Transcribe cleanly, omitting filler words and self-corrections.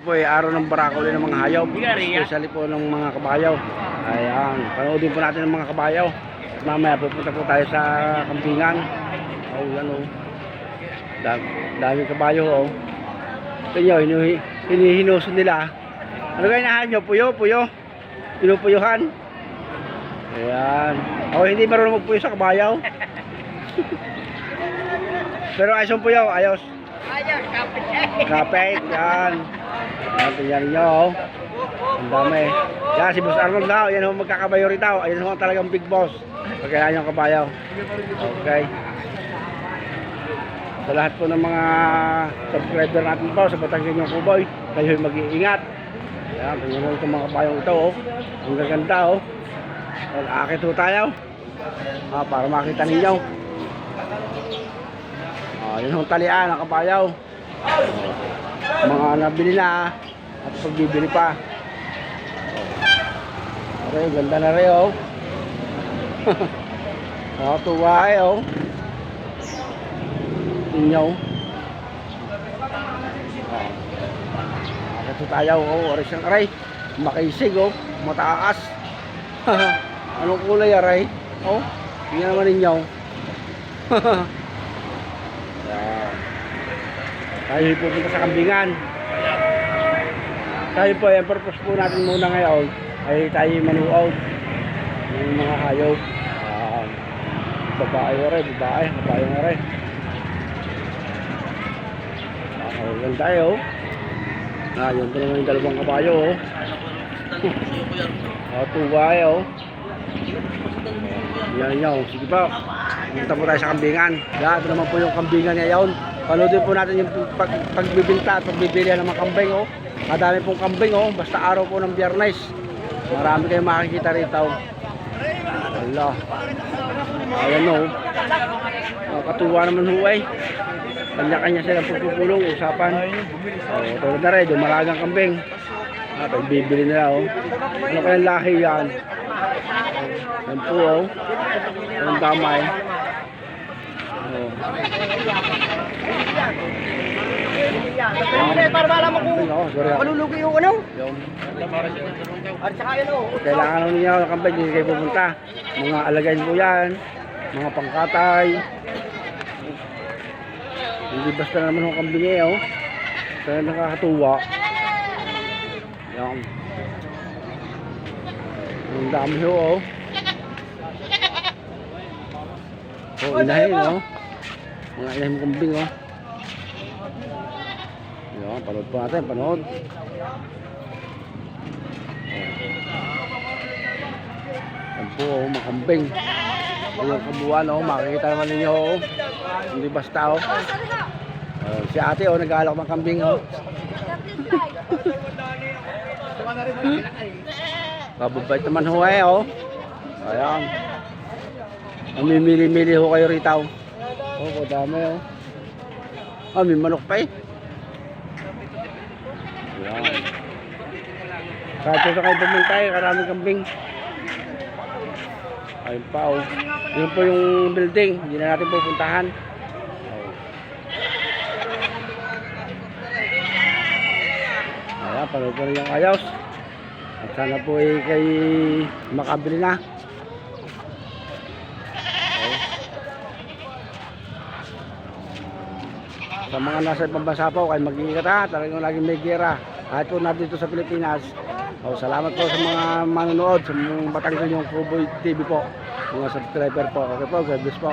Po ay araw ng barakuli ng mga hayop, especially po ng mga kabayaw. Ayan, panoodin po natin ng mga kabayaw. Mamaya pupunta po tayo sa kampingan. Oh, yan oh. Daming kabayo oh. Ito nyo, hinihinuso nila. Ano kayo nahan nyo? Puyo, puyo. Pinupuyuhan. Ayan. Oh, hindi marunong magpuyo sa kabayaw. Pero ayos yung puyo, ayos. Ayos, kapit. Kapit, yan. Tingnan nyo oh. Ang dami. Yan, si Boss Arnold daw. Yan ho magkakabayo rin daw. Ayan ho talagang big boss. Pagkailan yung kabayaw. Okay. Sa lahat po ng mga subscriber natin po sa Batangas yung Kuboy, kayo'y mag-iingat. Ayan, tingnan mo itong mga kabayong ito oh. Ang gaganda oh. Akit ho tayo. Para makita ninyo. Yun ang talian ng kabayaw. Mga nabili na at pagbibili pa. Okay, ganda na rin oh. Tuwa eh oh. Inyo. Ito tayo oh, oras yung aray. Makisig oh, mataas. Anong kulay aray? Oh, tingnan naman ninyo. Tayo pupunta sa kambingan. Tayo po, yung purpose po natin muna ngayon ay tayo manuout ng mga hayop. Babae nga rin, babae nga rin. Yan tayo. Yan po naman yung dalawang kabayo. Tuwa oh. Yan yun. Sige po. Punta po tayo sa kambingan. Ito naman po yung kambingan ngayon. Panoodin po natin yung pagbibinta at pagbibili ng mga kambing oh. Madami pong kambing oh. Basta araw po ng Biyernes. Marami kayong makikita rito. Allah. Ayan oh. Katuwa naman huway. Kanya-kanya silang pagpupulong, usapan. Tulad na rin, yung malagang kambing. Pagbibili nila oh. Ano kayang lahi yan? Yan po oh. Ang damay. Para malaman kung malulugi yung ano. At saka yun oh. Kailangan niyo ng kambing, hindi kayo pupunta. Mga alagayin po yan. Mga pangkatay. Hindi basta naman yung kambing eh oh. Kaya nakakatuwa. Yan. Ang dami ho oh. Oh, inahin oh. Mga inahin kambing oh. Yan, panood po natin, panood. Yan po oh, mga kambing. Yung kabuuan oh, makikita naman ninyo oh. Hindi basta oh. Si ate oh, nag-aalok ng kambing oh. Kababait naman ho eh oh. Ayan. Mamimili-mili ho kayo rito. Oh, dami oh. May manok pa eh. Ayan. Kahit sa kayo pumunta eh, karaming kambing. Ayun pa oh. Yun po yung building, hindi na natin pupuntahan. Ayan, panood po rin yung ayos. At sana po ay kay makabili na. Sa mga nasa ibang bansa po, kayo mag-iingat ha. Talagang laging may gera. Kahit po na dito sa Pilipinas. Salamat po sa mga manonood, sa mga Batangas yung Kuboy TV po. Mga subscriber po. Okay po, God bless po.